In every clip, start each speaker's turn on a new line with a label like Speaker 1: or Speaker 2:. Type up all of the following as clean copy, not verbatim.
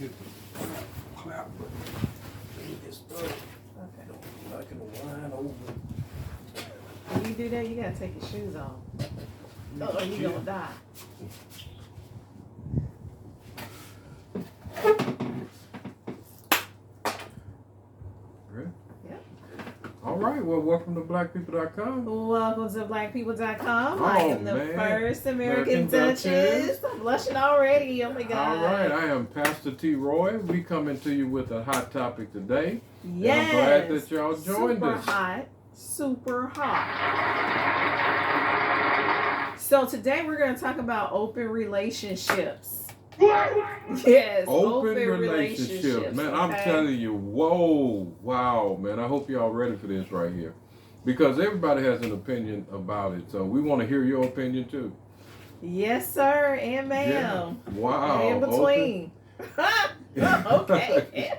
Speaker 1: hit the clap button. Let me get started.
Speaker 2: Okay.
Speaker 1: Don't like it to wind over.
Speaker 2: When you do that, you gotta take your shoes off. Or you gonna die.
Speaker 1: Ready?
Speaker 2: Yeah.
Speaker 1: All right. Well, welcome to BlackPeople.com.
Speaker 2: Welcome to BlackPeople.com. I am the
Speaker 1: man.
Speaker 2: first American
Speaker 1: Duchess.
Speaker 2: Duchess. I'm blushing already. Oh my God.
Speaker 1: All right. I am Pastor T. Roy. We coming to you with a hot topic today.
Speaker 2: Yes.
Speaker 1: And I'm glad that y'all joined
Speaker 2: Super
Speaker 1: us.
Speaker 2: hot. Super hot. So today we're going to talk about open relationships. Yes,
Speaker 1: Open relationships. Man, I'm telling you, whoa, wow, man. I hope y'all ready for this right here. Because everybody has an opinion about it. So we want to hear your opinion too.
Speaker 2: Yes, sir, and ma'am.
Speaker 1: Yeah. Wow.
Speaker 2: And in between. Okay.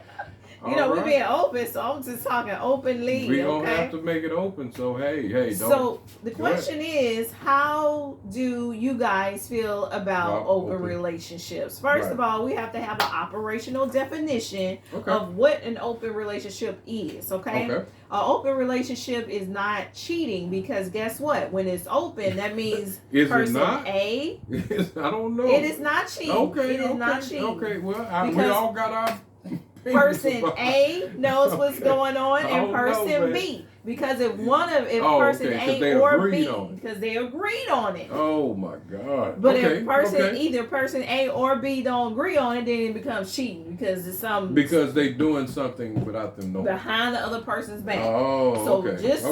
Speaker 2: You know, we're being open, so I'm just talking openly.
Speaker 1: We don't have to make it open, so hey, don't.
Speaker 2: So the question is, how do you guys feel about open relationships? First of all, we have to have an operational definition of what an open relationship is, okay? An open relationship is not cheating because guess what? When it's open, that means person A.
Speaker 1: I don't know.
Speaker 2: It is not cheating.
Speaker 1: Okay,
Speaker 2: it is not cheating.
Speaker 1: Okay, well, we all got our...
Speaker 2: Person A knows what's going on, and person B. Because if person A or B, because they agreed on it.
Speaker 1: Oh my God!
Speaker 2: But if either person A or B don't agree on it, then it becomes cheating because it's
Speaker 1: because they doing something without them knowing
Speaker 2: behind the other person's back.
Speaker 1: Oh,
Speaker 2: so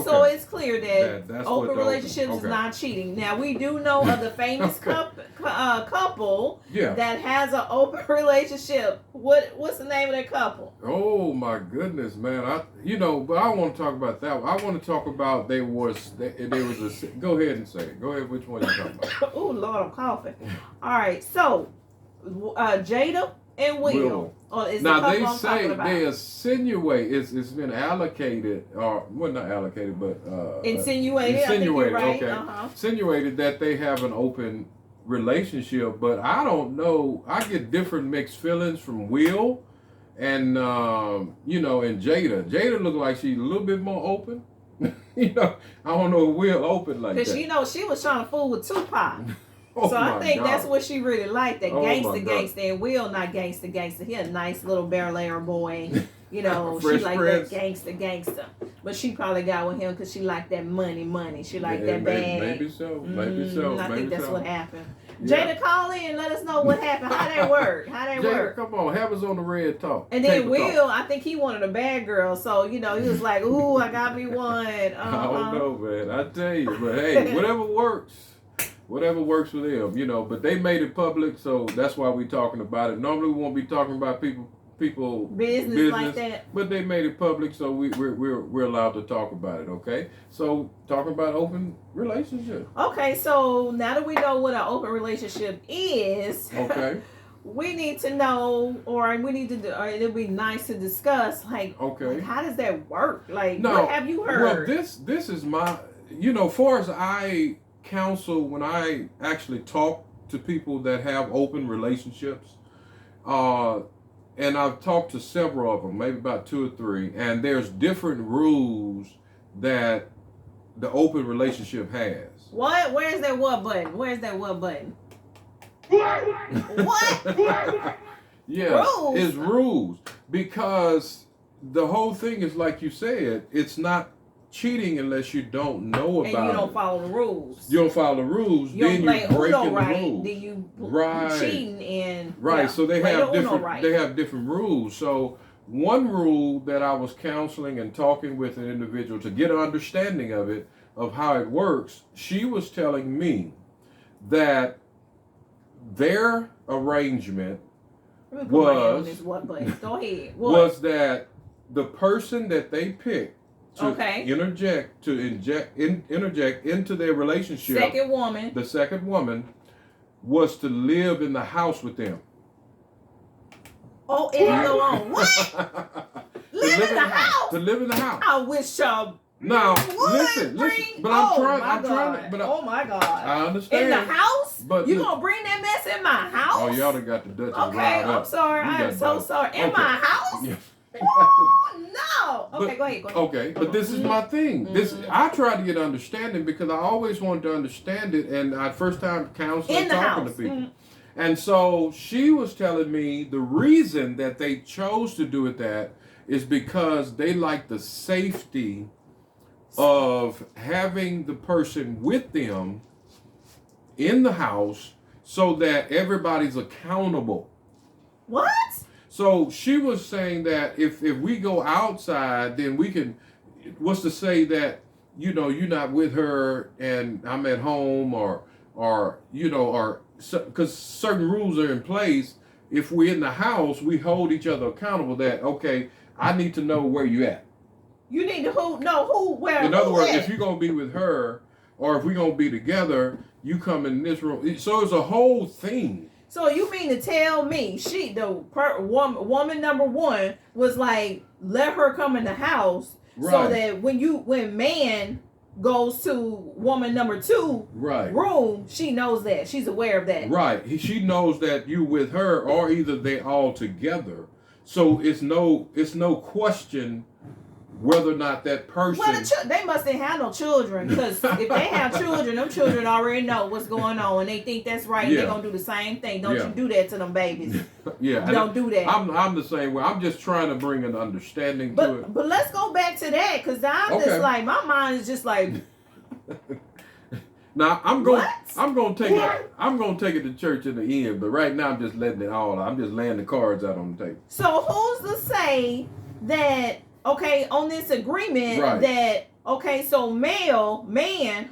Speaker 2: so it's clear that open relationships is not cheating. Now we do know of the famous couple that has an open relationship. What's the name of that couple?
Speaker 1: Oh my goodness, man! But I want to talk about that. I want to talk about there was a. Go ahead and say it. Go ahead. Which one you talking about?
Speaker 2: Oh Lord, I'm coughing. All right, so Jada and Will.
Speaker 1: Now they say they insinuate it's been allocated or not allocated but
Speaker 2: insinuated. I think you're right.
Speaker 1: Insinuated that they have an open relationship, but I don't know. I get different mixed feelings from Will. And and Jada. Jada looked like she's a little bit more open. I don't know if Will open like that.
Speaker 2: Because she was trying to fool with Tupac. So I think that's what she really liked. That gangster. And Will not gangster. He a nice little Bel-Air boy. She like that gangster. But she probably got with him because she liked that money. She liked that bag.
Speaker 1: Maybe so. I
Speaker 2: think that's what happened. Jada, call in and let us know what happened. How that work?
Speaker 1: Jada, come on, have us on the red talk.
Speaker 2: And then Will, I think he wanted a bad girl, so he was like, "Ooh, I got me one."
Speaker 1: I don't know, man. I tell you, but hey, whatever works for them, But they made it public, so that's why we're talking about it. Normally, we won't be talking about people
Speaker 2: business like that,
Speaker 1: but they made it public, so we're allowed to talk about it. Okay, so talking about open relationship.
Speaker 2: Okay, so now that we know what an open relationship is, we need to know, or it'll be nice to discuss, like how does that work? Like, what have you heard?
Speaker 1: Well, this is my, far as I counsel when I actually talk to people that have open relationships, and I've talked to several of them, maybe about 2 or 3, and there's different rules that the open relationship has.
Speaker 2: What? Where's that what button? What?
Speaker 1: Yeah, it's rules. Because the whole thing is, like you said, it's not cheating unless you don't know about it.
Speaker 2: And you don't follow the rules.
Speaker 1: You don't follow the rules, then you're breaking the rules.
Speaker 2: Then you cheating and
Speaker 1: so they have different rules. So one rule that I was counseling and talking with an individual to get an understanding of how it works, she was telling me that their arrangement was that the person that they picked to interject into their relationship, the second woman was to live in the house with them.
Speaker 2: Oh, it go on. What? Live in the house?
Speaker 1: To live in the house.
Speaker 2: I wish
Speaker 1: Now, listen, but I'm trying to, but
Speaker 2: oh my God.
Speaker 1: I understand.
Speaker 2: In the house?
Speaker 1: But
Speaker 2: you gonna bring that mess in my house?
Speaker 1: Oh, y'all done got the Dutch.
Speaker 2: Okay, I'm sorry. I am so sorry. In my house?
Speaker 1: Yeah.
Speaker 2: Oh, no. Okay, go ahead.
Speaker 1: Okay, but this is my thing. I try to get understanding because I always wanted to understand it, and I first time counseling talking to people. And so she was telling me the reason that they chose to do it that is because they like the safety of having the person with them in the house so that everybody's accountable.
Speaker 2: What?
Speaker 1: So she was saying that if we go outside, then we can, what's to say that, you know, you're not with her and I'm at home or because certain rules are in place. If we're in the house, we hold each other accountable that, okay, I need to know where you at.
Speaker 2: You need to know where.
Speaker 1: In other words, if you're going to be with her or if we're going to be together, you come in this room. So it's a whole thing.
Speaker 2: So you mean to tell me woman number one was like, let her come in the house so that when man goes to woman number two room, she knows that. She's aware of that. Right.
Speaker 1: She knows that you with her or either they all together. So it's no question whether or not that person...
Speaker 2: Well, they mustn't have no children, because if they have children, them children already know what's going on, and they think that's right, and they're going to do the same thing. Don't you do that to them babies. Don't do that.
Speaker 1: I'm the same way. I'm just trying to bring an understanding to it.
Speaker 2: But let's go back to that, because I'm just like, my mind is just like...
Speaker 1: Now I'm gonna take it to church in the end, but right now I'm just letting it all out. I'm just laying the cards out on the table.
Speaker 2: So who's to say that, okay, on this agreement that, okay, so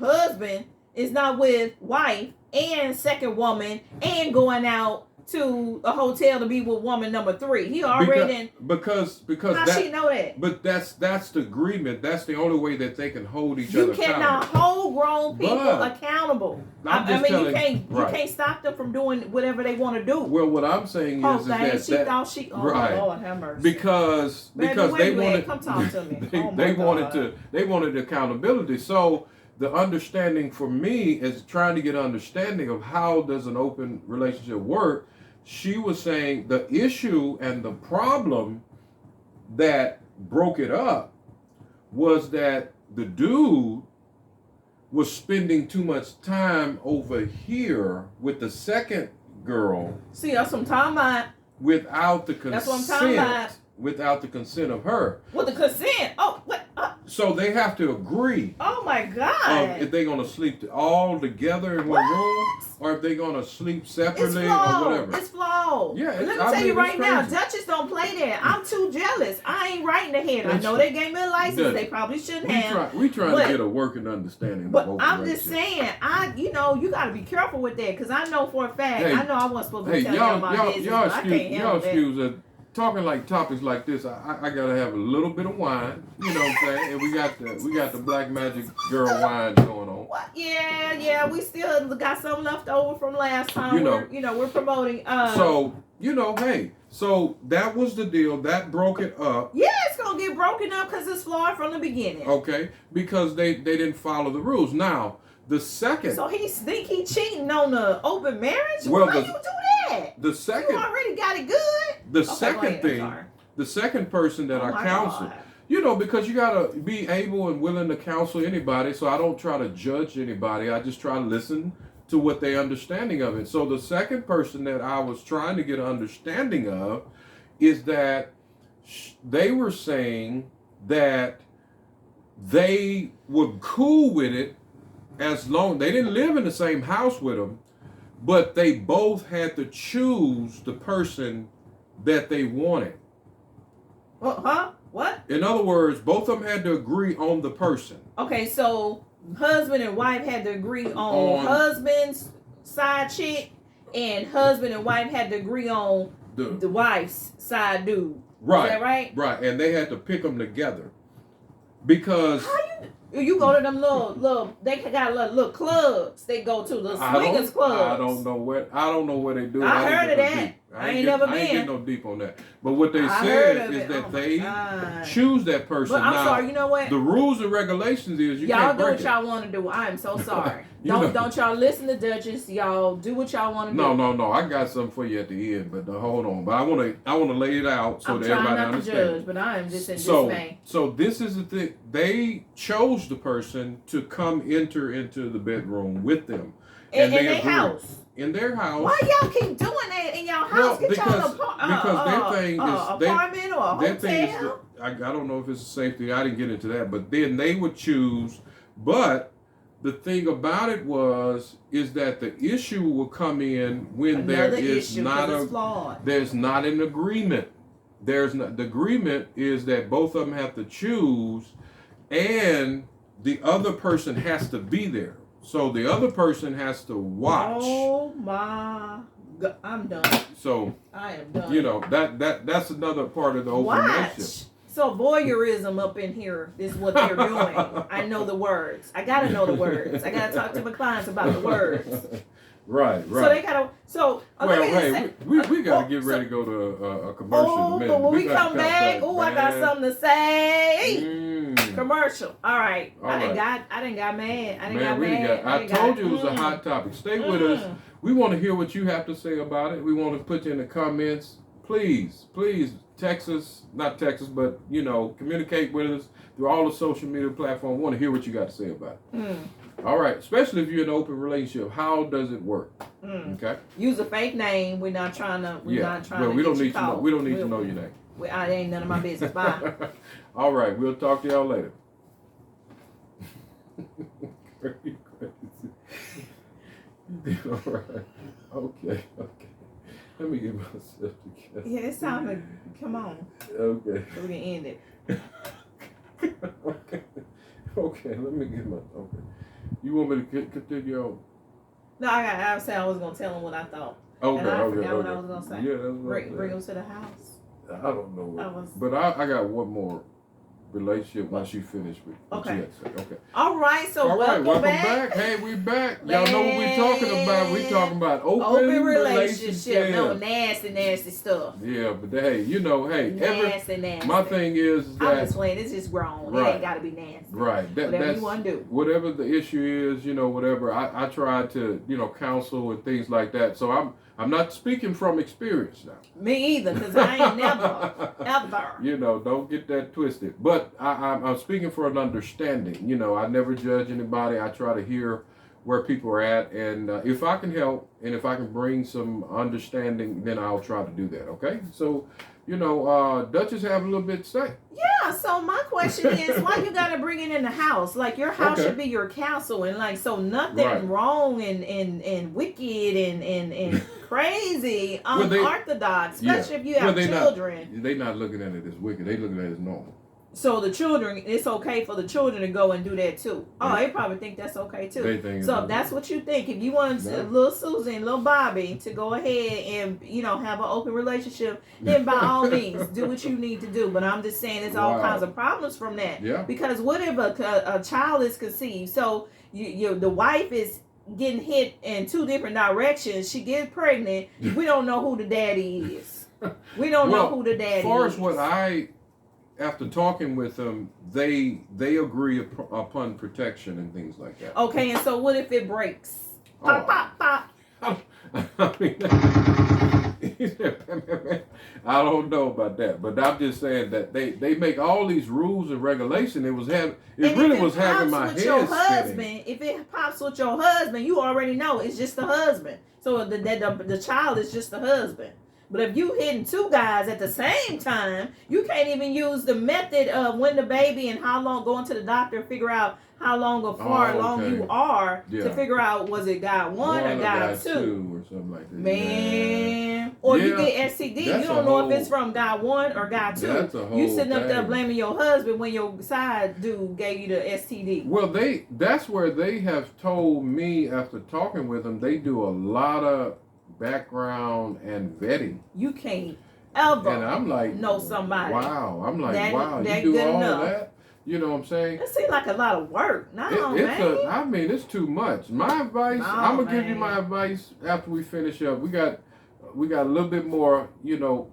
Speaker 2: husband is not with wife and second woman and going out to a hotel to be with woman number three. He already
Speaker 1: because
Speaker 2: how she know that?
Speaker 1: But that's the agreement. That's the only way that they can hold each other accountable. You cannot
Speaker 2: hold grown people accountable. You can't stop them from doing whatever they want to do.
Speaker 1: Well, what I'm saying is
Speaker 2: that Lord have mercy.
Speaker 1: Because they wanted
Speaker 2: come talk to me.
Speaker 1: they wanted accountability. So the understanding for me is trying to get understanding of how does an open relationship work. She was saying the issue and the problem that broke it up was that the dude was spending too much time over here with the second girl.
Speaker 2: See, that's what I'm talking about.
Speaker 1: Without the consent.
Speaker 2: That's what I'm talking about.
Speaker 1: Without the consent of her.
Speaker 2: With the consent? Oh, what?
Speaker 1: So they have to agree.
Speaker 2: Oh my God!
Speaker 1: If they're gonna sleep all together in one room, or if they're gonna sleep separately, or whatever.
Speaker 2: It's flawed.
Speaker 1: Yeah.
Speaker 2: Let me tell you right now, Duchess don't play that. I'm too jealous. I ain't writing ahead. I know they gave me a license. They probably shouldn't have.
Speaker 1: We trying to get a working understanding.
Speaker 2: But I'm just saying, you got to be careful with that, because I know for a fact, I know I wasn't supposed to be telling y'all my business. Y'all excuse that. Talking like topics like this, I gotta have a little bit of wine, you know what I'm saying? And we got the Black Magic Girl wine going on. What? Yeah, we still got some left over from last time. We're promoting.
Speaker 1: So so that was the deal. That broke it up.
Speaker 2: Yeah, it's gonna get broken up because it's flawed from the beginning.
Speaker 1: Okay, because they didn't follow the rules. Now the second.
Speaker 2: So he think he cheating on the open marriage?
Speaker 1: Well,
Speaker 2: why you do that?
Speaker 1: The second.
Speaker 2: You already got it good.
Speaker 1: The second thing, the second person that I counsel, because you gotta be able and willing to counsel anybody. So I don't try to judge anybody. I just try to listen to what their understanding of it. So the second person that I was trying to get an understanding of is that they were saying that they were cool with it as long they didn't live in the same house with them, but they both had to choose the person that they wanted.
Speaker 2: What?
Speaker 1: In other words, both of them had to agree on the person.
Speaker 2: Okay, so husband and wife had to agree on husband's side chick, and husband and wife had to agree on the wife's side dude.
Speaker 1: Right.
Speaker 2: Is that right?
Speaker 1: Right, and they had to pick them together. Because...
Speaker 2: You go to them little they got little clubs they go to, the swingers clubs.
Speaker 1: I don't know where they do.
Speaker 2: I heard of that. I ain't never been.
Speaker 1: I ain't getting no deep on that. But what they said is that they choose that person.
Speaker 2: But I'm sorry, you know what?
Speaker 1: The rules and regulations is
Speaker 2: y'all
Speaker 1: can't
Speaker 2: do
Speaker 1: break
Speaker 2: what y'all want to do. I am so sorry. Don't y'all listen to Duchess. Y'all do what y'all want to do.
Speaker 1: No. I got something for you at the end, but hold on. But I want to lay it out so that everybody understands.
Speaker 2: I'm trying not to judge, but I am just in dismay.
Speaker 1: So this is the thing. They chose the person to come enter into the bedroom with them.
Speaker 2: In their house.
Speaker 1: In their house.
Speaker 2: Why y'all keep doing that in y'all house?
Speaker 1: Well, because their thing is
Speaker 2: apartment or a hotel.
Speaker 1: I don't know if it's a safety. I didn't get into that, but then they would choose. But the thing about it is that the issue will come in when there's not an agreement. The agreement is that both of them have to choose, and the other person has to be there. So the other person has to watch.
Speaker 2: Oh my God, I'm done.
Speaker 1: So
Speaker 2: I am done.
Speaker 1: You know that's another part of the open relationship.
Speaker 2: So voyeurism up in here is what they're doing. I know the words. I gotta know the words. I gotta talk to my clients about the words.
Speaker 1: Right.
Speaker 2: So they gotta. So
Speaker 1: we gotta get ready to go to a commercial.
Speaker 2: But when we come back, I got something to say. Commercial. All right. I didn't got mad.
Speaker 1: I told you it was a hot topic. Stay with us. We want to hear what you have to say about it. We want to put you in the comments. Please text us, not text us, but communicate with us through all the social media platforms. We want to hear what you got to say about it. All right, especially if you're in an open relationship, how does it work? Okay.
Speaker 2: Use a fake name. We're not trying to. We
Speaker 1: don't need to know. We don't need to know your name.
Speaker 2: I ain't none of my business. Bye.
Speaker 1: All right, we'll talk to y'all later. All right. Okay. Let me get myself together.
Speaker 2: Yeah, it's time to come on.
Speaker 1: Okay.
Speaker 2: So we can end it.
Speaker 1: Okay. Let me get my. Okay. You want me to continue on?
Speaker 2: No, I said I was gonna tell him what I thought.
Speaker 1: Okay.
Speaker 2: And I forgot what I was gonna say.
Speaker 1: Yeah, that's what
Speaker 2: bring him to the house.
Speaker 1: I don't know. But I got one more relationship once you finish with what you had to say. Okay.
Speaker 2: All right, so welcome back.
Speaker 1: Hey, we back. Y'all know what we're talking about. We're talking about open relationship.
Speaker 2: No nasty stuff.
Speaker 1: Yeah, but hey,
Speaker 2: nasty.
Speaker 1: My thing is that
Speaker 2: I'm just playing. It's just grown. It ain't got to be nasty.
Speaker 1: Right.
Speaker 2: Whatever you want to do.
Speaker 1: Whatever the issue is, whatever. I try to, counsel and things like that. So I'm not speaking from experience now.
Speaker 2: Me either, because I ain't never, ever.
Speaker 1: Don't get that twisted. But I'm speaking for an understanding. I never judge anybody. I try to hear where people are at. And if I can help and if I can bring some understanding, then I'll try to do that. Okay? So, Duchess have a little bit to say.
Speaker 2: Yeah, so my question is, why you gotta bring it in the house? Like, your house should be your castle, and so nothing wrong and wicked and crazy, unorthodox, especially if you have children.
Speaker 1: They're not looking at it as wicked. They looking at it as normal.
Speaker 2: So the children, it's okay for the children to go and do that too. Oh, they probably think that's okay too. So if that's what you think, if you want little Susie and little Bobby to go ahead and have an open relationship, then by all means do what you need to do. But I'm just saying, there's all kinds of problems from that.
Speaker 1: Yeah.
Speaker 2: Because what if a child is conceived? So the wife is getting hit in two different directions. She gets pregnant. We don't know who the daddy is. We don't know who the daddy is.
Speaker 1: As far as what after talking with them, they agree upon protection and things like that.
Speaker 2: Okay, and so what if it breaks? Pop, pop, pop.
Speaker 1: I don't know about that, but I'm just saying that they make all these rules and regulations. It was having my head spinning.
Speaker 2: If it pops with your husband, you already know it's just the husband. So the child is just the husband. But if you hitting two guys at the same time, you can't even use the method of when the baby and how long, going to the doctor and figure out how long or far along you are to figure out, was it guy one or guy two
Speaker 1: or something like that.
Speaker 2: Man. Or you get STD. You don't know if it's from guy one or guy two.
Speaker 1: That's a whole
Speaker 2: you sitting up there blaming your husband when your side dude gave you the STD.
Speaker 1: Well, that's where they have told me after talking with them, they do a lot of background and vetting.
Speaker 2: You can't ever
Speaker 1: and I'm like,
Speaker 2: know somebody.
Speaker 1: Wow. I'm like, wow, you do all of that? You know what I'm saying?
Speaker 2: It seems like a lot of work. No, man.
Speaker 1: It's too much. My advice, I'm going to give you my advice after we finish up. We got we got a little bit more,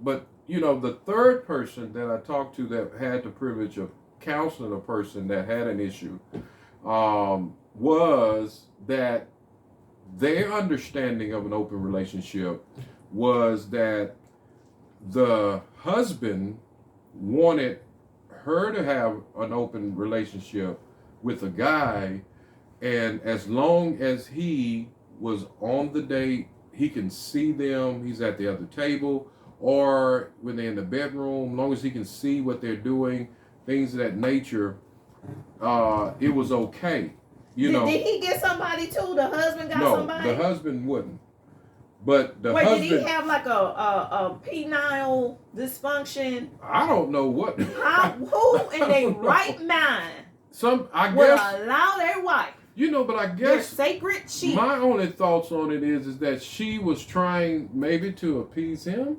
Speaker 1: but the third person that I talked to that had the privilege of counseling a person that had an issue, was that their understanding of an open relationship was that the husband wanted her to have an open relationship with a guy, and as long as he was on the date, he can see them, he's at the other table, or when they're in the bedroom, as long as he can see what they're doing, things of that nature, it was okay.
Speaker 2: Did he get somebody too? The husband got somebody?
Speaker 1: No, the husband wouldn't. But the
Speaker 2: husband...
Speaker 1: Wait,
Speaker 2: did he have like a penile dysfunction?
Speaker 1: I don't know what.
Speaker 2: Who in their right mind would allow their wife?
Speaker 1: But I guess
Speaker 2: their sacred sheep.
Speaker 1: My only thoughts on it is that she was trying maybe to appease him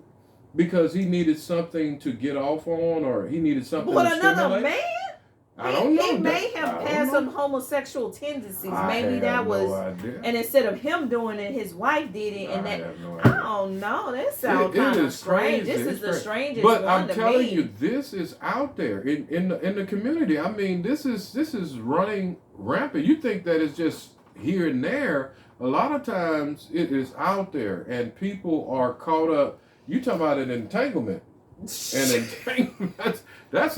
Speaker 1: because he needed something to get off on, or he needed something to stimulate.
Speaker 2: Another man?
Speaker 1: I don't know.
Speaker 2: He may have had some homosexual tendencies. Maybe that was,
Speaker 1: no idea.
Speaker 2: And instead of him doing it, his wife did it, and I don't know. That sounds kind of strange. This is the strangest one to me.
Speaker 1: But I'm telling you, this is out there in the community. I mean, this is running rampant. You think that it's just here and there? A lot of times it is out there, and people are caught up. You talk about an entanglement. That's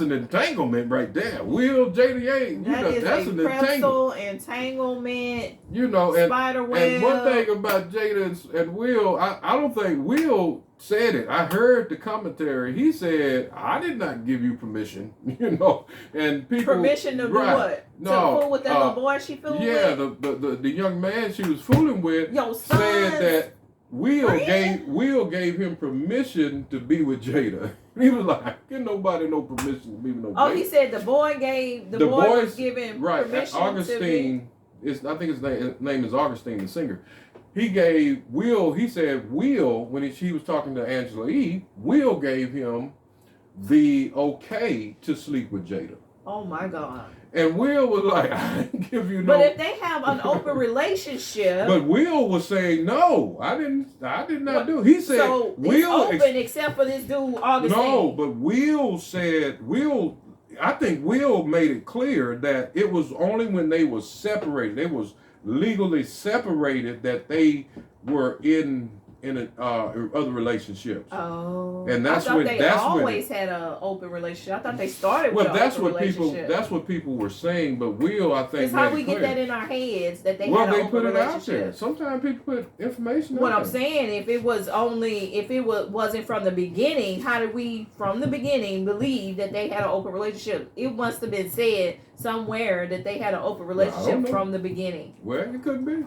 Speaker 1: an entanglement right there. Will JDA, that's an
Speaker 2: entanglement.
Speaker 1: Spider web. And one thing about Jada and Will, I don't think Will said it. I heard the commentary. He said, "I did not give you permission." And people
Speaker 2: permission to do what?
Speaker 1: No,
Speaker 2: to fool with that little boy she fooled with.
Speaker 1: Yeah, the young man she was fooling with said that Will gave him permission to be with Jada. He was like, "Get nobody no permission to be with no."
Speaker 2: Oh, he said the boy was given permission.
Speaker 1: Augustine I think his name is Augustine, the singer. He gave Will. He said Will, when he was talking to Angela Eve, Will gave him the okay to sleep with Jada.
Speaker 2: Oh my God.
Speaker 1: And Will was like, "I didn't give you no."
Speaker 2: But if they have an open relationship.
Speaker 1: But Will was saying, "No, I did not do it." He said,
Speaker 2: "So
Speaker 1: Will
Speaker 2: it's open except for this dude Augustine."
Speaker 1: No, but Will said I think Will made it clear that it was only when they was separated, they was legally separated, that they were in other relationships.
Speaker 2: Oh,
Speaker 1: and that's
Speaker 2: I thought they always had an open relationship. I thought they started with
Speaker 1: that's what people were saying. But Will, I think,
Speaker 2: it's how we get that in our heads that they had an open relationship. Well, they put it out there.
Speaker 1: Sometimes people put information out there.
Speaker 2: What I'm saying, if it wasn't from the beginning, how did we from the beginning believe that they had an open relationship? It must have been said somewhere that they had an open relationship from the beginning.
Speaker 1: Well, it could be.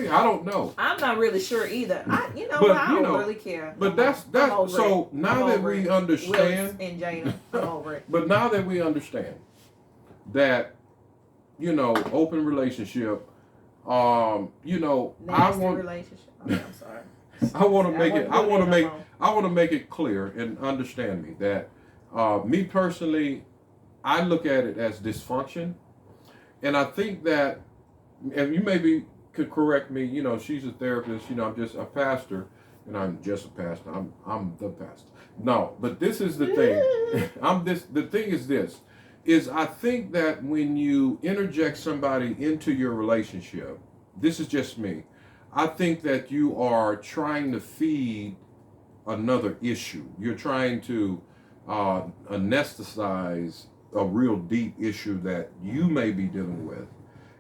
Speaker 1: I don't know.
Speaker 2: I'm not really sure either. I don't really care.
Speaker 1: But that's so now that we understand,
Speaker 2: and Jada, I'm over it.
Speaker 1: But now that we understand that, open relationship, I want
Speaker 2: relationship. I'm sorry.
Speaker 1: I want to make it clear and understand me that me personally, I look at it as dysfunction, and I think that, and you maybe could correct me. She's a therapist. I'm just a pastor, and I'm just a pastor. I'm the pastor. No, but this is the thing. The thing is this: I think that when you interject somebody into your relationship, this is just me. I think that you are trying to feed another issue. You're trying to anesthetize a real deep issue that you may be dealing with,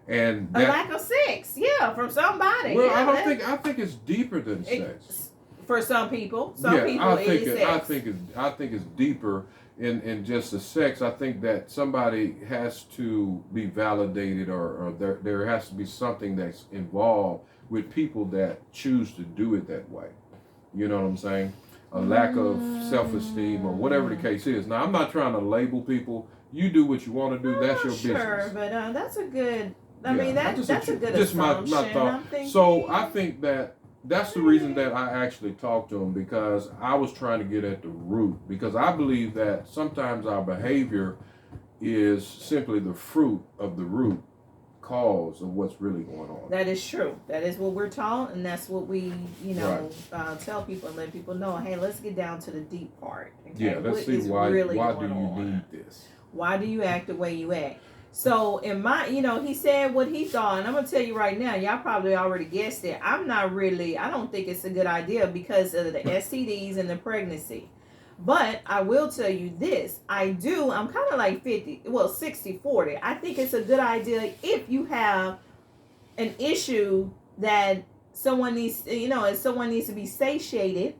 Speaker 1: and
Speaker 2: a lack of sex, from somebody.
Speaker 1: Well, I think it's deeper than sex.
Speaker 2: For some people, I
Speaker 1: think it's deeper in just the sex. I think that somebody has to be validated, or there has to be something that's involved with people that choose to do it that way. You know what I'm saying? A lack of self-esteem, or whatever the case is. Now, I'm not trying to label people. You do what you want to do. That's your business.
Speaker 2: Sure, but that's a good. I mean, that's a good
Speaker 1: just
Speaker 2: assumption.
Speaker 1: my thought. So I think that's the reason that I actually talked to him, because I was trying to get at the root. Because I believe that sometimes our behavior is simply the fruit of the root. cause of what's really going on.
Speaker 2: That is true. That is what we're taught, and that's what we, tell people and let people know. Hey, let's get down to the deep part. Okay?
Speaker 1: Yeah, let's see why do you need this? Why
Speaker 2: do you act the way you act? So in my, he said what he thought, and I'm gonna tell you right now, y'all probably already guessed it. I don't think it's a good idea because of the STDs and the pregnancy. But I will tell you this, I'm kind of like 60-40. I think it's a good idea if you have an issue that someone needs, if someone needs to be satisfied,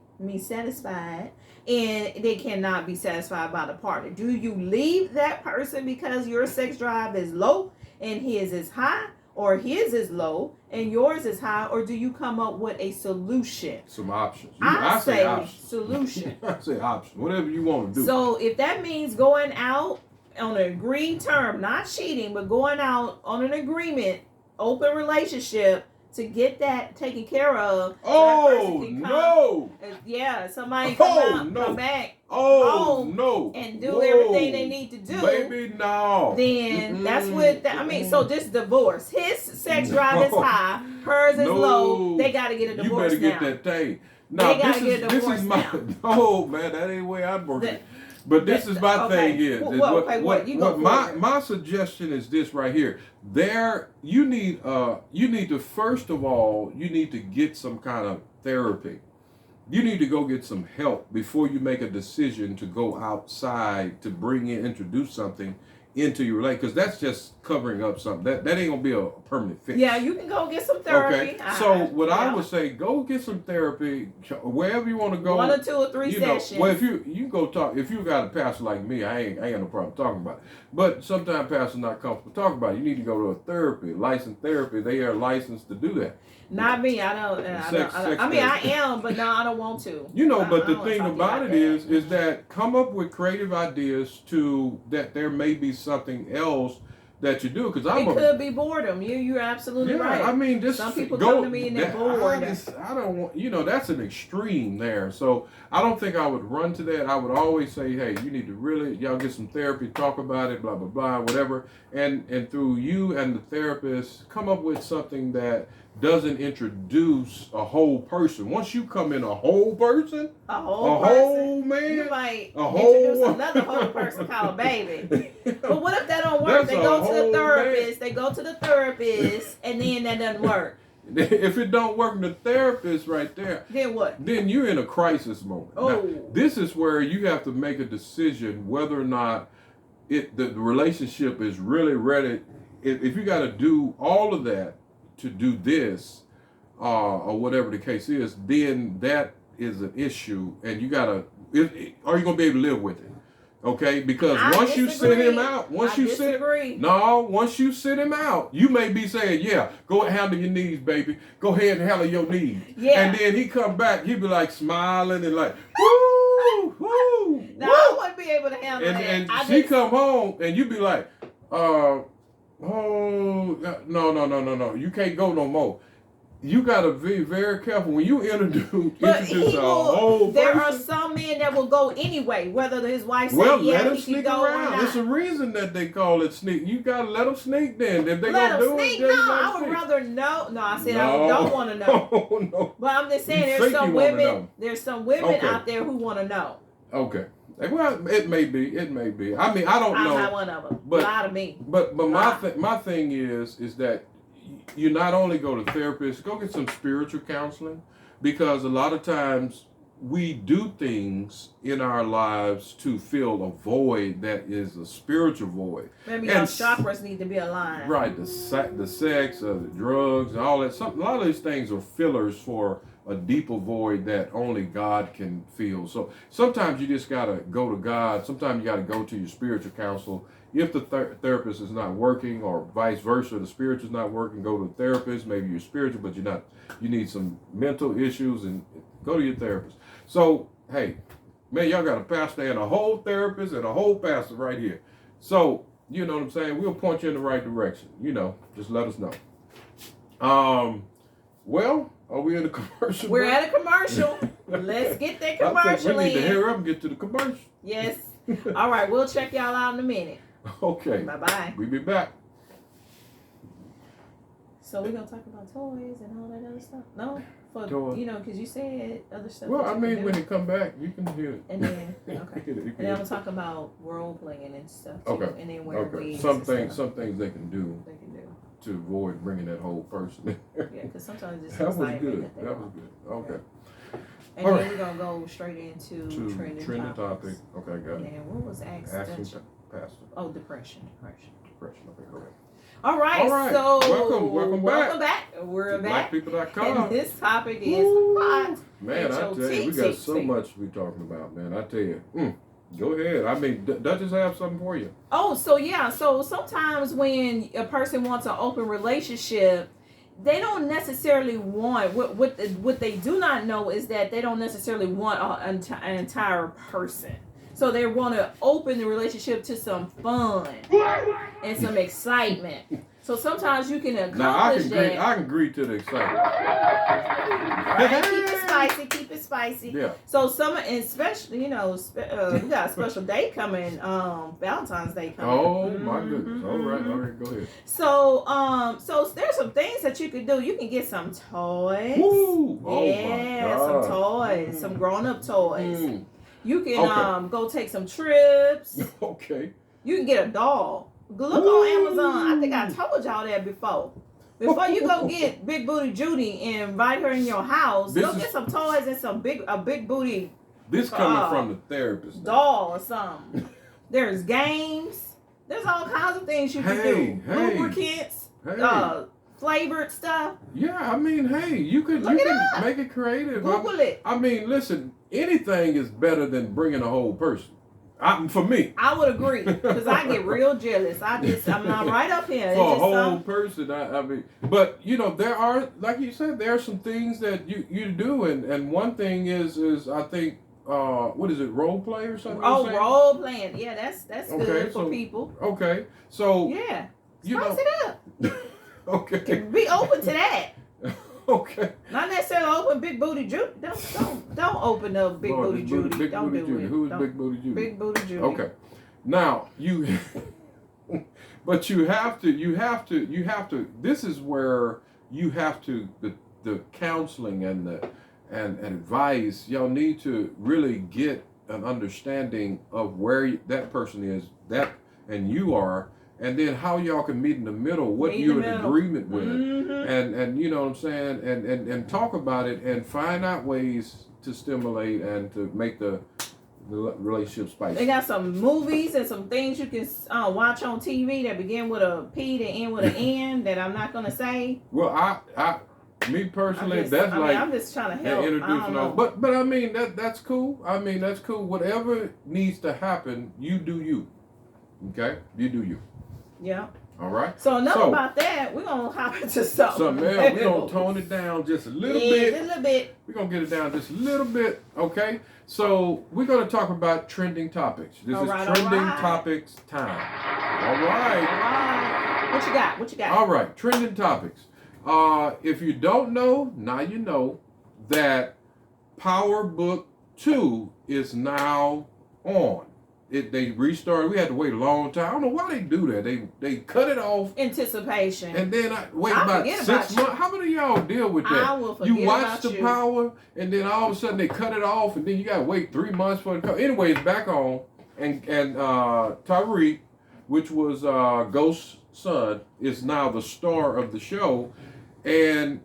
Speaker 2: and they cannot be satisfied by the partner. Do you leave that person because your sex drive is low and his is high, or his is low and yours is high, or do you come up with a solution?
Speaker 1: Some options.
Speaker 2: I say options. Solution.
Speaker 1: I say option. Whatever you want to do.
Speaker 2: So if that means going out on an agreed term, not cheating, but going out on an agreement, open relationship, to get that taken care of.
Speaker 1: Oh, no.
Speaker 2: Yeah, somebody come back home and do everything they need to do.
Speaker 1: Baby, no.
Speaker 2: Then that's what, so this divorce. His sex drive is high, hers is low. They got to get a divorce now.
Speaker 1: You better get that thing. No, this is my, no, man, that ain't the way I'm working. But this is my thing is my suggestion is this right here. You need to, first of all, you need to get some kind of therapy. You need to go get some help before you make a decision to go outside to introduce something into your relationship, because that's just covering up something. That ain't gonna be a permanent fix.
Speaker 2: Yeah, you can go get some therapy.
Speaker 1: Okay. So what I would say, go get some therapy wherever you want to go.
Speaker 2: 1 or 2 or 3 sessions.
Speaker 1: Well, if you go talk, if you got a pastor like me, I ain't got no problem talking about it. But sometimes pastors not comfortable talking about it. You need to go to a therapy, licensed therapy. They are licensed to do that.
Speaker 2: Not me. I don't. I am, but no, I don't want to.
Speaker 1: But the thing about it is that come up with creative ideas that there may be something else that you do, because it
Speaker 2: could be boredom. You're absolutely right.
Speaker 1: I mean,
Speaker 2: some people come to me and they're bored.
Speaker 1: I don't want. That's an extreme there. So I don't think I would run to that. I would always say, hey, you need to y'all get some therapy, talk about it, blah blah blah, whatever, and through you and the therapist, come up with something that doesn't introduce a whole person. Once you come in a whole person,
Speaker 2: a whole man,
Speaker 1: you
Speaker 2: might introduce another whole person called a baby. But what if that don't work? They go to the therapist. They go to the therapist, and then that doesn't work.
Speaker 1: If it don't work, the therapist right there.
Speaker 2: Then what?
Speaker 1: Then you're in a crisis moment.
Speaker 2: Oh.
Speaker 1: Now, this is where you have to make a decision whether or not the relationship is really ready. If you got to do all of that to do this, or whatever the case is, then that is an issue, and you gotta. Are you gonna be able to live with it? Okay, because once you sit him out, once you sit him out, you may be saying, "Yeah, go and handle your needs, baby. Go ahead and handle your needs."
Speaker 2: Yeah.
Speaker 1: And then he come back, he be like smiling and like, "Woo, woo."
Speaker 2: No, I wouldn't be able to handle that.
Speaker 1: And she come home, and you be like, "Oh, no. You can't go no more." You got to be very careful when you introduce a whole person.
Speaker 2: There are some men that will go anyway, whether his wife says,
Speaker 1: let him sneak around. There's a reason that they call it sneak. You got to let them sneak then. If they
Speaker 2: let
Speaker 1: don't do
Speaker 2: sneak?
Speaker 1: it,
Speaker 2: I would rather know. No, I said I don't want to know.
Speaker 1: No.
Speaker 2: But I'm just saying there's some women out there who want to know.
Speaker 1: Okay. Well, it may be. I mean, I don't know.
Speaker 2: I'm not one of them. Lie to me.
Speaker 1: But my thing is that you not only go to therapists, go get some spiritual counseling, because a lot of times we do things in our lives to fill a void that is a spiritual void.
Speaker 2: Maybe our chakras need to be aligned.
Speaker 1: Right, the sex, the drugs, and all that. A lot of these things are fillers for a deeper void that only God can fill. So sometimes you just got to go to God. Sometimes you got to go to your spiritual counsel. If the therapist is not working, or vice versa, the spiritual is not working, go to the therapist. Maybe you're spiritual, but you need some mental issues, and go to your therapist. So, hey, man, y'all got a pastor and a whole therapist and a whole pastor right here. So, you know what I'm saying? We'll point you in the right direction. Just let us know. Well, are we in a commercial?
Speaker 2: We're at a commercial. Let's get that commercial in.
Speaker 1: We need to hurry up and get to the commercial.
Speaker 2: Yes. All right, we'll check y'all out in a minute.
Speaker 1: Okay.
Speaker 2: Bye-bye.
Speaker 1: We'll be back.
Speaker 2: So we're gonna talk about toys and all that other stuff. No, for
Speaker 1: Toys.
Speaker 2: because you said other stuff.
Speaker 1: Well, I mean, when you come back, you can hear it.
Speaker 2: And then okay, and then I'm gonna talk about role playing and stuff too.
Speaker 1: Okay.
Speaker 2: And then wear wigs.
Speaker 1: Some things they can do.
Speaker 2: They can do
Speaker 1: to avoid bringing that whole person in.
Speaker 2: Yeah, because sometimes it's
Speaker 1: that was
Speaker 2: excitement
Speaker 1: good.
Speaker 2: That
Speaker 1: was good. Okay.
Speaker 2: And
Speaker 1: all
Speaker 2: then
Speaker 1: right.
Speaker 2: we're gonna go straight into trending
Speaker 1: topic. Okay, got it.
Speaker 2: And then what was asked?
Speaker 1: Pastor.
Speaker 2: Oh, depression.
Speaker 1: Okay, go ahead.
Speaker 2: All right. So
Speaker 1: welcome back.
Speaker 2: We're back.
Speaker 1: Blackpeople.com.
Speaker 2: And this topic is hot.
Speaker 1: Man, I tell you, we got so much to be talking about, man. I tell you. Go ahead. I mean, Duchess have something for you.
Speaker 2: Oh, so yeah. So sometimes when a person wants an open relationship, they don't necessarily want what they do not know is that they don't necessarily want an entire person. So they want to open the relationship to some fun and some excitement. So sometimes you can accomplish that.
Speaker 1: I can agree to the excitement.
Speaker 2: Right? Keep it spicy.
Speaker 1: Yeah.
Speaker 2: So especially, we got a special day coming, Valentine's Day coming.
Speaker 1: Oh my goodness. All right, go ahead.
Speaker 2: So there's some things that you can do. You can get some toys.
Speaker 1: Woo!
Speaker 2: Yeah,
Speaker 1: Oh
Speaker 2: some toys, some grown-up toys. You can go take some trips.
Speaker 1: Okay.
Speaker 2: You can get a doll. Look on Amazon. I think I told y'all that before. Before you go get Big Booty Judy and invite her in your house, go get some toys and a big booty.
Speaker 1: This coming from the therapist.
Speaker 2: Doll or something. There's games. There's all kinds of things you can do. Lubricants. Flavored stuff.
Speaker 1: Yeah, I mean, hey, you can make it creative.
Speaker 2: Google it.
Speaker 1: I mean, listen, anything is better than bringing a whole person. For me,
Speaker 2: I would agree because I get real jealous. I'm not right up here.
Speaker 1: For a whole person, I mean, but there are, like you said, there are some things that you do, and one thing is I think what is it, role play or something?
Speaker 2: Oh, role playing, yeah, that's good for people.
Speaker 1: Okay, so
Speaker 2: yeah, spice it up.
Speaker 1: Okay,
Speaker 2: be open to that.
Speaker 1: Okay.
Speaker 2: Not necessarily open Big Booty Judy. Don't open up Big Booty Judy. Don't do it.
Speaker 1: Who's Big Booty Judy?
Speaker 2: Big Booty Judy.
Speaker 1: Okay. Now but you have to. This is where you have to the counseling and advice. Y'all need to really get an understanding of where that person is, and you are. And then how y'all can meet in the middle, what you're in agreement with, and you know what I'm saying, and talk about it and find out ways to stimulate and to make the relationship spicy.
Speaker 2: They got some movies and some things you can watch on TV that begin with a P to end with an N that I'm not gonna say.
Speaker 1: Well, me personally, I'm
Speaker 2: just trying to help.
Speaker 1: Introducing all, but I mean that's cool. I mean that's cool. Whatever needs to happen, you do you. Okay, you do you.
Speaker 2: Yeah.
Speaker 1: All right.
Speaker 2: So enough about that. We're gonna hop into something.
Speaker 1: We're gonna tone it down just a little bit.
Speaker 2: A little bit.
Speaker 1: We're gonna get it down just a little bit. Okay. So we're gonna talk about trending topics. This is trending topics time. All right.
Speaker 2: What you got?
Speaker 1: All right. Trending topics. If you don't know, now you know that Power Book 2 is now on. They restarted. We had to wait a long time. I don't know why they do that. They cut it off.
Speaker 2: Anticipation.
Speaker 1: And then wait about 6 months. How many of y'all deal with that?
Speaker 2: I will forget
Speaker 1: you watch the Power, and then all of a sudden they cut it off, and then you gotta wait 3 months for it to come. Anyway, it's back on, and Tariq, which was Ghost's son, is now the star of the show, and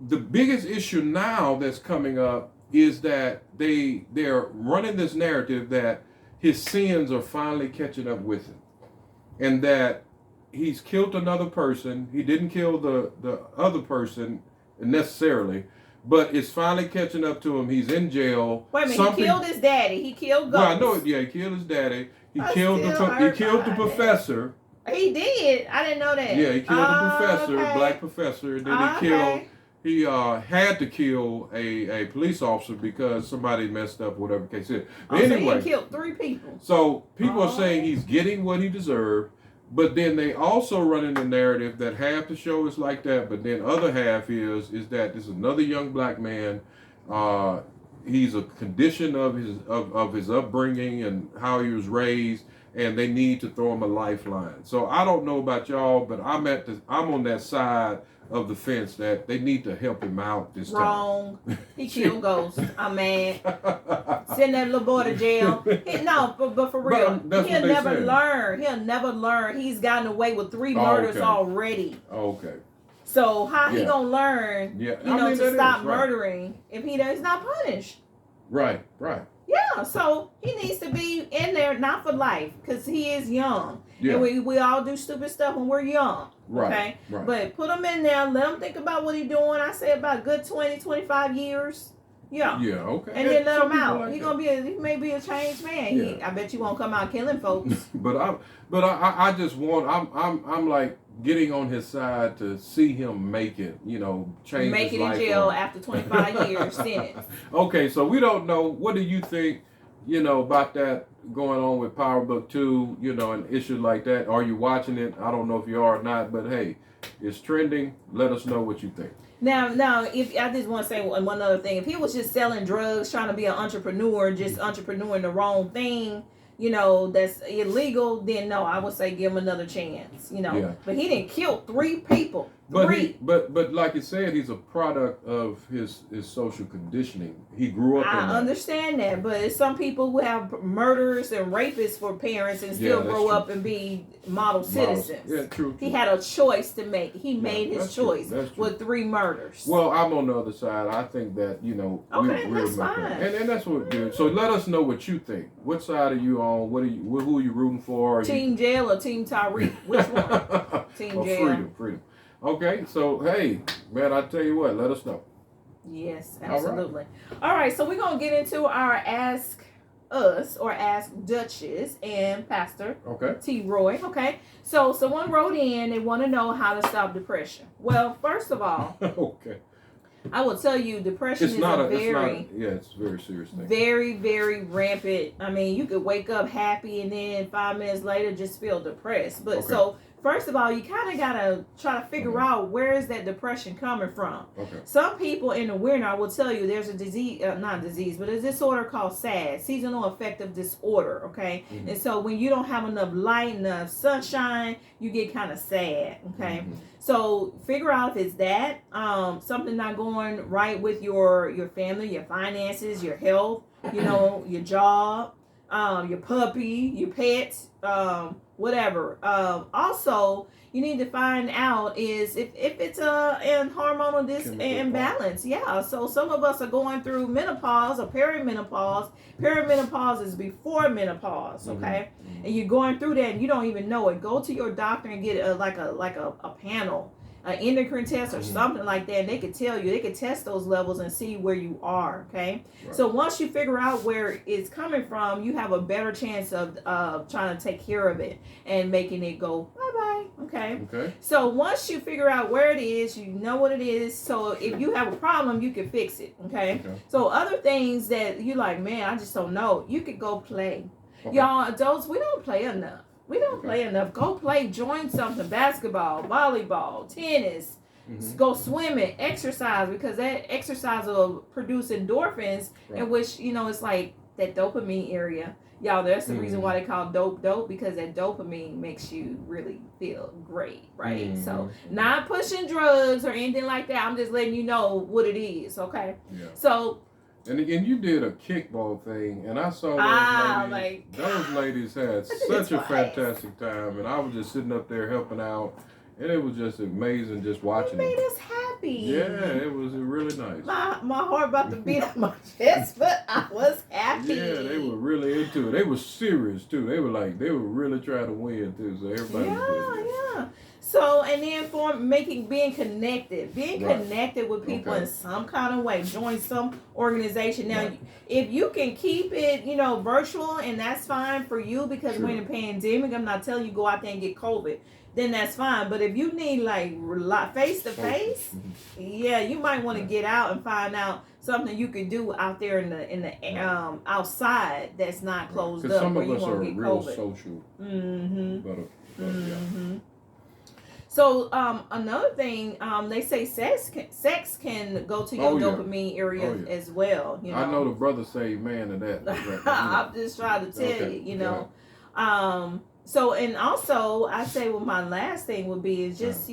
Speaker 1: the biggest issue now that's coming up is that they're running this narrative that his sins are finally catching up with him, and that he's killed another person. He didn't kill the other person necessarily, but it's finally catching up to him. He's in jail.
Speaker 2: Wait a minute, he killed his daddy. He killed Ghost.
Speaker 1: Well, I know it. Yeah, he killed his daddy. He killed the professor.
Speaker 2: He did. I didn't know that.
Speaker 1: Yeah, he killed the professor, black professor, and then he had to kill a police officer because somebody messed up, whatever the case is. But anyway,
Speaker 2: so he killed 3 people.
Speaker 1: So people are saying he's getting what he deserved, but then they also run in the narrative that half the show is like that, but then other half is that this is another young black man. He's a condition of his upbringing and how he was raised, and they need to throw him a lifeline. So I don't know about y'all, but I'm on that side of the fence that they need to help him out this
Speaker 2: Wrong.
Speaker 1: time.
Speaker 2: He killed ghosts. I'm mad. Send that little boy to jail. But for real, he'll never learn. He'll never learn. He's gotten away with 3 murders already.
Speaker 1: Okay.
Speaker 2: So how he gonna learn?
Speaker 1: Yeah.
Speaker 2: To stop murdering if he's not punished.
Speaker 1: Right.
Speaker 2: Yeah, so he needs to be in there, not for life, because he is young.
Speaker 1: Yeah.
Speaker 2: And we all do stupid stuff when we're young.
Speaker 1: Right.
Speaker 2: Okay?
Speaker 1: Right.
Speaker 2: But put him in there, let him think about what he's doing. I say about a good 20, 25 years. Yeah.
Speaker 1: Yeah, okay.
Speaker 2: And then let him out. He may be a changed man.
Speaker 1: Yeah.
Speaker 2: I bet you won't come out killing folks.
Speaker 1: but I just want I'm like getting on his side to see him make it, change
Speaker 2: make
Speaker 1: his
Speaker 2: it
Speaker 1: life
Speaker 2: in jail after 25 years sentence.
Speaker 1: Okay, so we don't know. What do you think, about that going on with Power Book 2, an issue like that? Are you watching it? I don't know if you are or not, but hey, it's trending. Let us know what you think.
Speaker 2: Now, if I just want to say one other thing, if he was just selling drugs, trying to be an entrepreneur, just entrepreneuring the wrong thing, that's illegal, then no, I would say give him another chance,
Speaker 1: Yeah.
Speaker 2: But he didn't kill 3 people.
Speaker 1: But like you said, he's a product of his social conditioning. He grew up.
Speaker 2: I understand that, but it's some people who have murderers and rapists for parents and still grow up and be model citizens.
Speaker 1: Yeah, true.
Speaker 2: He had a choice to make. He made his choice with 3 murders.
Speaker 1: Well, I'm on the other side. I think that
Speaker 2: that's fine.
Speaker 1: And that's what good. So let us know what you think. What side are you on? Who are you rooting for?
Speaker 2: Team Jail or Team Tariq? Which one? Team Jail.
Speaker 1: Freedom. Okay, so hey, man, I tell you what, let us know.
Speaker 2: Yes, absolutely. All right, so we're gonna get into our Ask Us or Ask Duchess and Pastor T. Roy. Okay, so someone wrote in, they want to know how to stop depression. Well, first of all, I will tell you, depression is a very serious thing. Very, very rampant. I mean, you could wake up happy and then 5 minutes later just feel depressed. But so first of all, you kind of got to try to figure out where is that depression coming from. Okay. Some people in the winter, I will tell you, there's a disease, not disease, but a disorder called SAD, seasonal affective disorder, okay? Mm-hmm. And so when you don't have enough light, enough sunshine, you get kind of sad, okay? Mm-hmm. So figure out if it's that, something not going right with your family, your finances, your health, your job, your puppy, your pets, whatever. Also, you need to find out is if it's in hormonal imbalance. Yeah. So some of us are going through menopause or perimenopause. Perimenopause is before menopause. Okay. Mm-hmm. And you're going through that and you don't even know it. Go to your doctor and get a panel, an endocrine test or something like that, and they could tell you, they could test those levels and see where you are, okay? Right. So once you figure out where it's coming from, you have a better chance of trying to take care of it and making it go bye-bye, okay? So once you figure out where it is, you know what it is, so if you have a problem, you can fix it, okay? So other things that you like, man, I just don't know, you could go play. Y'all adults, we don't play enough. We don't play enough. Go play, join something, basketball, volleyball, tennis, go swimming, exercise, because that exercise will produce endorphins, in which, it's like that dopamine area. Y'all, that's the reason why they call dope, because that dopamine makes you really feel great, right? So, not pushing drugs or anything like that. I'm just letting you know what it is, okay? Yeah. So,
Speaker 1: and again, you did a kickball thing, and I saw those ladies had such a fantastic time, and I was just sitting up there helping out, and it was just amazing just watching.
Speaker 2: It made us happy.
Speaker 1: Yeah, it was really nice.
Speaker 2: My heart about to beat on my chest, but I was happy.
Speaker 1: Yeah, they were really into it. They were serious too. They were really trying to win too. So everybody was good. Yeah.
Speaker 2: So, and then being connected with people in some kind of way. Join some organization. Now, if you can keep it, virtual, and that's fine for you, because we're in a pandemic, I'm not telling you go out there and get COVID, then that's fine. But if you need face to face, you might want to get out and find out something you can do out there in the outside that's not closed up, where you won't get COVID. Because some of us are real social. Yeah. So another thing, they say sex can go to your dopamine area as well. I
Speaker 1: know the brothers say amen to that.
Speaker 2: I'm just trying to tell you, So, and also I say, my last thing would be is just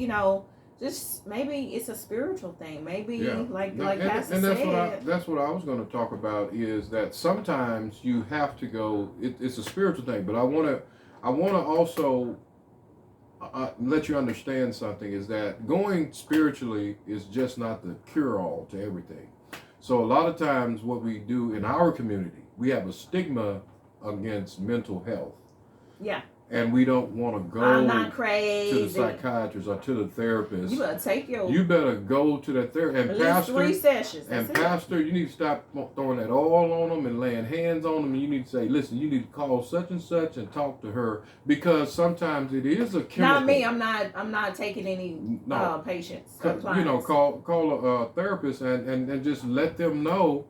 Speaker 2: just maybe it's a spiritual thing. Maybe like Pastor
Speaker 1: and
Speaker 2: said.
Speaker 1: That's what I was going to talk about is that sometimes you have to go. It's a spiritual thing, but I want to also let you understand something is that going spiritually is just not the cure-all to everything. So a lot of times what we do in our community, we have a stigma against mental health.
Speaker 2: Yeah.
Speaker 1: And we don't want to go
Speaker 2: I'm not crazy.
Speaker 1: to the psychiatrist or to the therapist.
Speaker 2: You better take your.
Speaker 1: You better go to that therapist. And
Speaker 2: at least 3 sessions.
Speaker 1: And pastor, you need to stop throwing that all on them and laying hands on them. And you need to say, listen, you need to call such and such and talk to her because sometimes it is a chemical.
Speaker 2: Not me. I'm not taking any patients.
Speaker 1: You know, call a therapist and just let them know.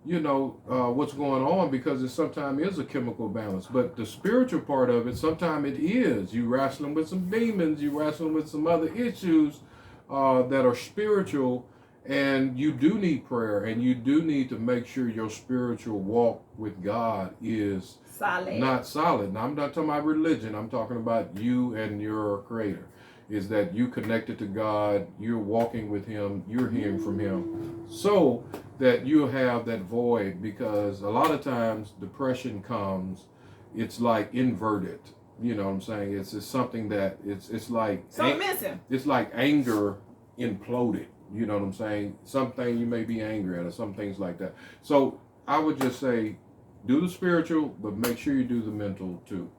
Speaker 1: You know what's going on because it sometimes is a chemical balance, but the spiritual part of it, sometimes it is. You wrestling with some demons, you wrestling with some other issues that are spiritual, and you do need prayer, and you do need to make sure your spiritual walk with God is
Speaker 2: solid.
Speaker 1: Not solid. Now, I'm not talking about religion. I'm talking about you and your Creator. Is that you connected to God, you're walking with Him, you're hearing from Him, so that you'll have that void, because a lot of times depression comes, it's like inverted. You know what I'm saying? It's something that it's like
Speaker 2: something missing.
Speaker 1: It's like anger imploded. You know what I'm saying? Something you may be angry at or some things like that. So I would just say do the spiritual, but make sure you do the mental too.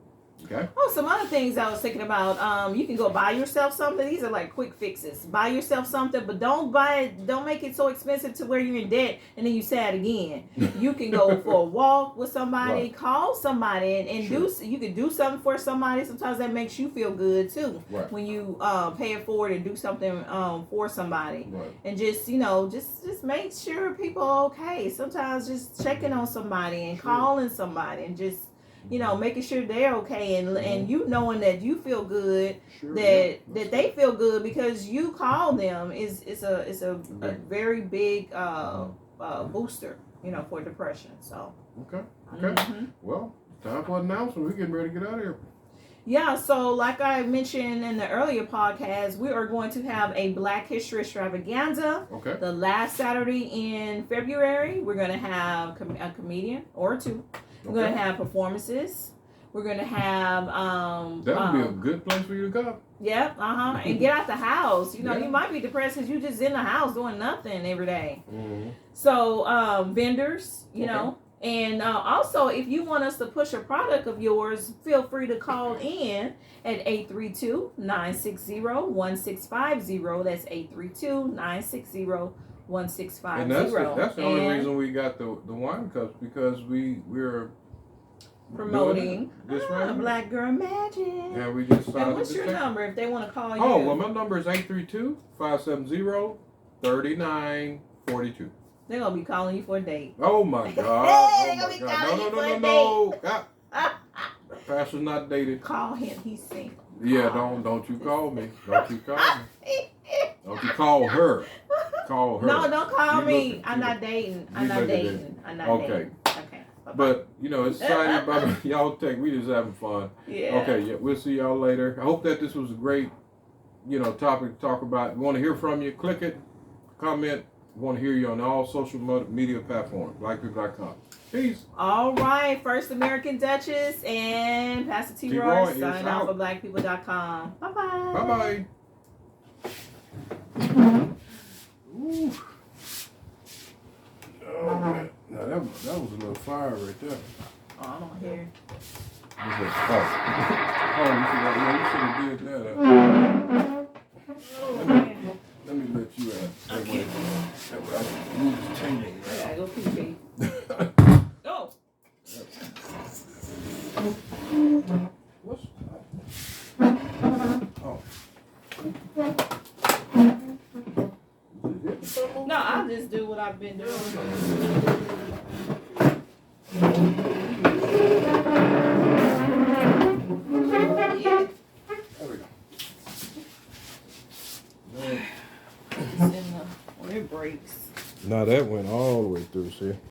Speaker 1: Okay.
Speaker 2: Oh, some other things I was thinking about. You can go buy yourself something. These are like quick fixes. Buy yourself something, but don't make it so expensive to where you're in debt and then you sad again. You can go for a walk with somebody, right. Call somebody, and sure. You can do something for somebody. Sometimes that makes you feel good too.
Speaker 1: Right.
Speaker 2: When you pay it forward and do something for somebody.
Speaker 1: Right.
Speaker 2: And just just make sure people are okay. Sometimes just checking on somebody and sure. calling somebody and just making sure they're okay and you knowing that you feel good, sure, that they feel good because you call them is a very big booster, for depression. So
Speaker 1: okay. Mm-hmm. Well, time for an announcement. We're getting ready to get out of here.
Speaker 2: Yeah, so like I mentioned in the earlier podcast, we are going to have a Black History Extravaganza.
Speaker 1: Okay. The
Speaker 2: last Saturday in February, we're going to have a comedian or two. We're going to have performances. We're going to have...
Speaker 1: that would be a good place for you to come.
Speaker 2: Yep, and get out the house. You might be depressed because you're just in the house doing nothing every day. Mm-hmm. So, vendors, you know. And also, if you want us to push a product of yours, feel free to call in at 832-960-1650. That's 832-960-1650.
Speaker 1: And that's the only reason we got the wine cups, because we're
Speaker 2: promoting
Speaker 1: this right
Speaker 2: Black Girl Magic.
Speaker 1: And we just
Speaker 2: started. And what's your number if they want to call you?
Speaker 1: Oh, well, my number is 832-570-3942.
Speaker 2: They're going to be calling you for a date.
Speaker 1: Oh, my God.
Speaker 2: They're going to be calling you for a date.
Speaker 1: God. Pastor's not dated.
Speaker 2: Call him. He's single.
Speaker 1: Yeah, don't you call me. Don't you call me. Don't you call her. Call her.
Speaker 2: No, don't call me. I'm not dating. I'm not dating.
Speaker 1: Okay.
Speaker 2: Okay. Bye-bye.
Speaker 1: But, it's exciting about y'all we just having fun.
Speaker 2: Yeah.
Speaker 1: Okay, yeah, we'll see y'all later. I hope that this was a great, topic to talk about. We want to hear from you. Click it, comment. We want to hear you on all social media platforms, blackpeople.com. Peace.
Speaker 2: All right. First American Duchess and Pastor T. Roy signing out for blackpeople.com. Bye-bye.
Speaker 1: Bye-bye. Ooh. Oh, man. Now, that was a little fire right there.
Speaker 2: Oh, I don't hear.
Speaker 1: You should have did that. Let me let you out.
Speaker 2: Okay.
Speaker 1: That way I can move the table.
Speaker 2: I gotta go pee-pee. Go.
Speaker 1: What's
Speaker 2: No, I'll just do what I've been doing. When it breaks.
Speaker 1: Now that went all the way through, see?